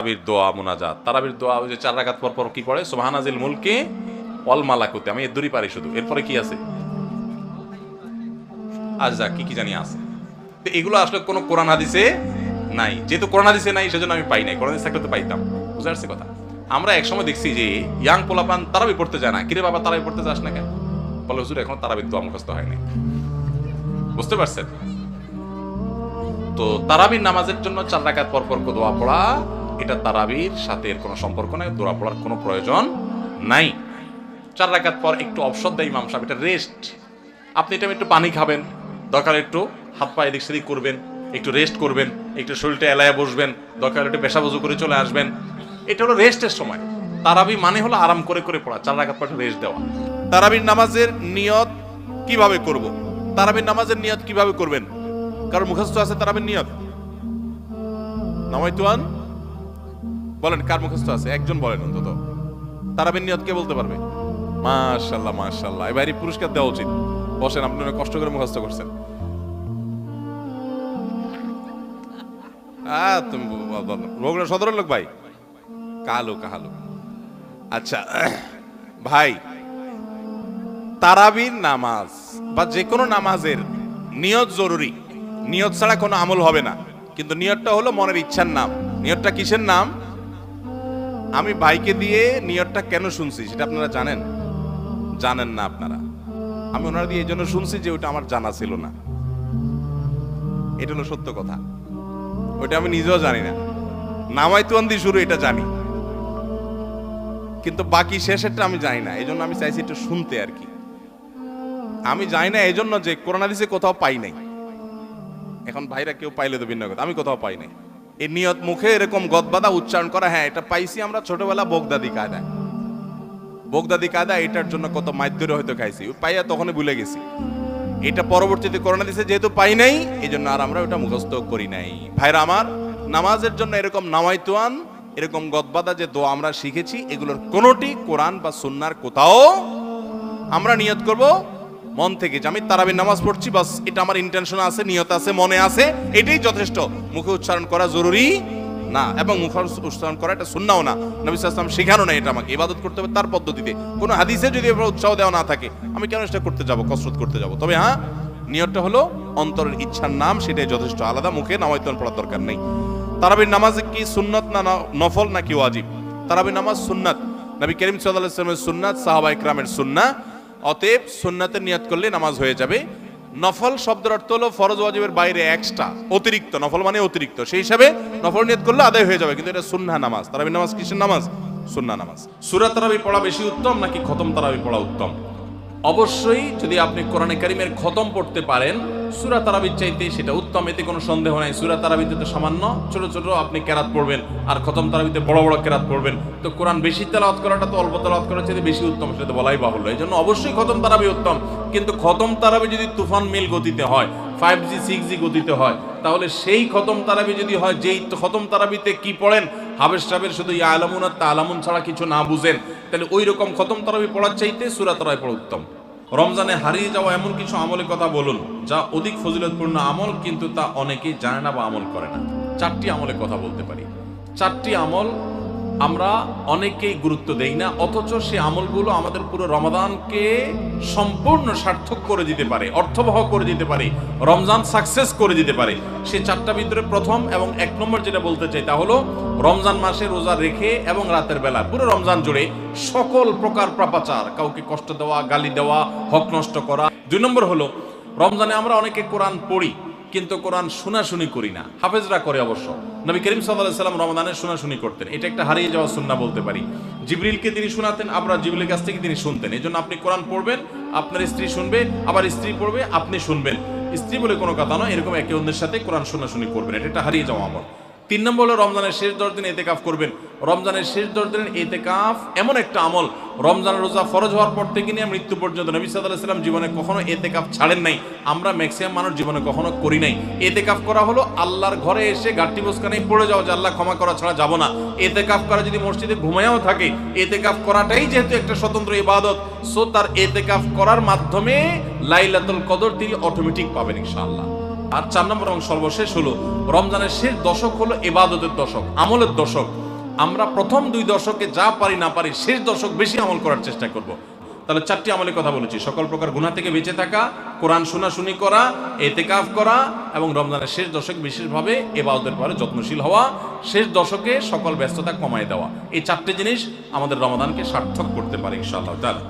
তারাবির দোয়া মুনাজাত, তারাবির দোয়া ওই যে 4 রাকাত পর পর কি পড়ে, সুবহানাজিল মুলকি ওয়াল মালাকুতি, আমি এর দূরই পারি শুধু। এরপরে কি আছে, আজা কি কি জানি আছে। তো এগুলো আসলে কোনো কোরআন হাদিসে নাই, যেহেতু কোরআন হাদিসে নাই সেজন্য আমি পাই নাই, কোরআন হাদিস থাকলে তো পাইতাম। বুঝতে পারছি কথা? আমরা একসময় দেখছি যে ইয়াং পোলাপান তারাবি পড়তে যায় না, কিরে বাবা তারাবি পড়তে যাস না কেন, বলে হুজুর এখন তারাবির দোয়া মুখস্থ হয়নি। বুঝতে পারছেন? তো তারাবির নামাজের জন্য 4 রাকাত পর পর দোয়া পড়া, এটা তারাবির সাথে এর কোনো সম্পর্ক নাই, দোয়া পড়ার কোনো প্রয়োজন নাই। 4 রাকাত পর একটু অবসর দেয় ইমাম সাহেব, এটা রেস্ট। আপনি এটা একটু পানি খাবেন, দরকার একটু হাত পা এদিক সেদিক করবেন, একটু রেস্ট করবেন, একটু শরীরটা এলায় বসবেন, দরকার একটু পেশা বজু করে চলে আসবেন। এটা হলো রেস্টের সময়। তারাবি মানে হলো আরাম করে করে পড়া, 4 রাকাত পর রেস্ট দেওয়া। তারাবির নামাজের নিয়ত কিভাবে করব? তারাবির নামাজের নিয়ত কিভাবে করবেন? কারণ মুখস্থ আছে তারাবির নিয়ত? নামাইতুয়ান বলেন, কার মুখস্থ আছে? একজন বলেন অন্তত। তারাবির নিয়ত কে বলতে পারবে? মাশাআল্লাহ মাশাআল্লাহ, এবারই পুরস্কার দেওয়া উচিত। বসেন, আপনি অনেক কষ্ট করে মুখস্থ করছেন। তুমি বগুড়া সদরের লোক ভাই? কালো কাহালো। আচ্ছা ভাই, তারাবির নামাজ বা যে কোনো নামাজের নিয়ত জরুরি। নিয়ত ছাড়া কোনো আমল হবে না। কিন্তু নিয়তটা হলো মনের ইচ্ছার নাম। নিয়তটা কিসের নাম? আমি ভাইকে দিয়ে নিয়তটা কেন শুনছি সেটা আপনারা জানেন? জানেন না আপনারা। আমি ওনারা দিয়ে এই জন্য শুনছি যে ওটা আমার জানা ছিল না। এটা হলো সত্য কথা। ওইটা আমি নিজেও জানি না। নামাইতুয়ান দিয়ে শুরু এটা জানি, কিন্তু বাকি শেষেরটা আমি জানি না। এই জন্য আমি চাইছি একটু শুনতে আর কি। আমি জানি না এই জন্য যে কোরআন হাদিসে কোথাও পাই নাই। এখন ভাইরা কেউ পাইলে তো ভিন্ন কথা, আমি কোথাও পাই নাই। এই নিয়ত মুখে এরকম গদবাদা উচ্চারণ করা, হ্যাঁ এটা পাইছি আমরা ছোটবেলা বগদাদি কায়দায়। বগদাদি কায়দা এটার জন্য কত মাইদ্যরে হয়তো খাইছি, পাইয়া তখনই ভুলে গেছি। এটা পরবর্তীতে কোরআন হাদিসে যেহেতু পাই নাই, এই জন্য আর আমরা ওটা মুখস্থ করি নাই। ভাইরা আমার, নামাজের জন্য এরকম নামাইতুয়ান, এরকম গদবাদা যে দোয়া আমরা শিখেছি, এগুলোর কোনোটি কোরআন বা সুন্নাহর কোথাও আমরা নিয়ত করব মন থেকে যে আমি তারাবির নামাজ পড়ছি, বাস এটা আমার ইন্টেনশন আছে, নিয়ত আছে, মনে আছে, এটাই যথেষ্ট। মুখে উচ্চারণ করা জরুরি না, এবং মুখে উচ্চারণ করা এটা সুন্নাহও না। নবী সাল্লাল্লাহু আলাইহি ওয়াসাল্লাম শেখানো না। এটা আমাকে ইবাদত করতে হবে তার পদ্ধতিতে। কোনো হাদিসে যদি উৎসাহ দেওয়া না থাকে, আমি কেন এটা করতে যাব, কসরত করতে যাব? তবে হ্যাঁ, নিয়তটা হলো অন্তরের ইচ্ছার নাম, সেটাই যথেষ্ট। আলাদা মুখে নামাইতুয়ান পড়ার দরকার নেই। তারাবির নামাজে কি সুন্নত না নফল নাকি ওয়াজিব? তারাবির নামাজ সুন্নাত। নবী করিম সাল্লাল্লাহু আলাইহি ওয়াসাল্লামের সুন্নাত, সাহাবায়ে কেরামের সুন্নাহ। অতএব সুন্নাতের নিয়ত করলে নামাজ হয়ে যাবে। নফল শব্দের অর্থ হলো ফরজ ওয়াজিবের বাইরে এক্সট্রা, অতিরিক্ত। নফল মানে অতিরিক্ত, সেই হিসাবে নফল নিয়ত করলে আদায় হয়ে যাবে। কিন্তু এটা সুন্নাহ নামাজ। তারাবির নামাজ কিসের নামাজ? সুন্নাহ নামাজ। সূরা তারাবি পড়া বেশি উত্তম নাকি খতম তারাবি পড়া উত্তম? অবশ্যই যদি আপনি কোরআনে কারীমের খতম পড়তে পারেন, সূরা তারাবির চাইতে সেটা উত্তম, এতে কোনো সন্দেহ নাই। সূরা তারাবিতে তো সামান্য ছোট ছোট আপনি কেরাত পড়বেন, আর খতম তারাবিতে বড় বড় কেরাত পড়বেন। তো কোরআন বেশি তেলাওয়াত করাটা তো অল্প তেলাওয়াত করার চাইতে বেশি উত্তম, সেটা তো বলাই বাহুল্য। এই জন্য অবশ্যই খতম তারাবি উত্তম। কিন্তু খতম তারাবি যদি তুফান মিল গতিতে হয়, 5G 6G গতিতে হয়, তাহলে সেই খতম তারাবি যদি হয়, যেই খতম তারাবিতে কি পড়েন, হাবেশ সাহেবের শুধু ইয়া আলামুন আর তালামুন ছাড়া কিছু না বুঝেন, তাহলে ওই রকম খতম তারাবি পড়ার চাইতে সূরা তারাবি পড়া উত্তম। রমজানে হারিয়ে যাওয়া এমন কিছু আমলের কথা বলুন যা অধিক ফজিলতপূর্ণ আমল, কিন্তু তা অনেকেই জানে না বা আমল করে না। 4টি আমলের কথা বলতে পারি। 4টি আমল আমরা অনেকেই গুরুত্ব দেই না, অথচ সেই আমলগুলো আমাদের পুরো রমাদানকে সম্পূর্ণ সার্থক করে দিতে পারে, অর্থবহ করে দিতে পারে, রমজান সাকসেস করে দিতে পারে। সেই 4টার ভিতরে প্রথম এবং 1 নম্বর যেটা বলতে চাই তা হলো রমজান মাসে রোজা রেখে এবং রাতের বেলা পুরো রমজান জুড়ে সকল প্রকার পাপাচার, কাউকে কষ্ট দেওয়া, গালি দেওয়া, হক নষ্ট করা। 2 নম্বর হলো রমজানে আমরা অনেকে কোরআন পড়ি কিন্তু কোরআন শোনাশুনি করি না। হাফেজরা করে অবশ্য। নবী করিম সাল্লাল্লাহু আলাইহি ওয়াসাল্লাম রমাদানে শোনাশুনি করতেন, এটা একটা হারিয়ে যাওয়া সুন্নাহ বলতে পারি। জিবরিলকে তিনি শোনাতেন, আবার জিবরিলের কাছ থেকে তিনি শুনতেন। এই জন্য আপনি কোরআন পড়বেন, আপনার স্ত্রী শুনবে, আবার স্ত্রী পড়বে, আপনি শুনবেন। স্ত্রী বলে কোনো কথা নয়, এরকম একে অন্যের সাথে কোরআন শোনাশুনি করবেন, এটা একটা হারিয়ে যাওয়া আমল। 3 নম্বর হলো রমজানের শেষ 10 দিন ইতিকাফ করবেন। রমজানের শেষ 10 দিনের ইতিকাফ এমন একটা আমল, রমজানের রোজা ফরজ হওয়ার পর থেকে নিয়ে মৃত্যু পর্যন্ত নবী সাল্লাল্লাহু আলাইহি ওয়াসাল্লাম জীবনে কখনো ইতিকাফ ছাড়েন নাই। আমরা ম্যাক্সিমাম মানুষ জীবনে কখনো করি নাই। ইতিকাফ করা হলো আল্লাহর ঘরে এসে গাঁটটি বসকানেই পড়ে যাও যে আল্লাহ ক্ষমা করা ছাড়া যাব না। ইতিকাফ করা যদি মসজিদে ঘুমায়ও থাকে, ইতিকাফ করাটাই যেহেতু একটা স্বতন্ত্র ইবাদত, সো তার ইতিকাফ করার মাধ্যমে লাইলাতুল কদর তিনি অটোমেটিক পাবেন ইনশাআল্লাহ। আর 4 নম্বর এবং সর্বশেষ হলো রমজানের শেষ দশক হলো ইবাদতের দশক, আমলের দশক। আমরা প্রথম 2 দশকে যা পারি না পারি শেষ দশক বেশি আমল করার চেষ্টা করব। তাহলে 4টি আমলের কথা বলেছি, সকল প্রকার গুনাহ থেকে বেঁচে থাকা, কোরআন শোনাশুনি করা, ইতিকাফ করা এবং রমজানের শেষ দশকে বিশেষভাবে ইবাদতের পরে যত্নশীল হওয়া, শেষ দশকে সকল ব্যস্ততা কমায় দেওয়া। এই 4টি জিনিস আমাদের রমাদানকে সার্থক করতে পারে ইনশাআল্লাহ তাআলা।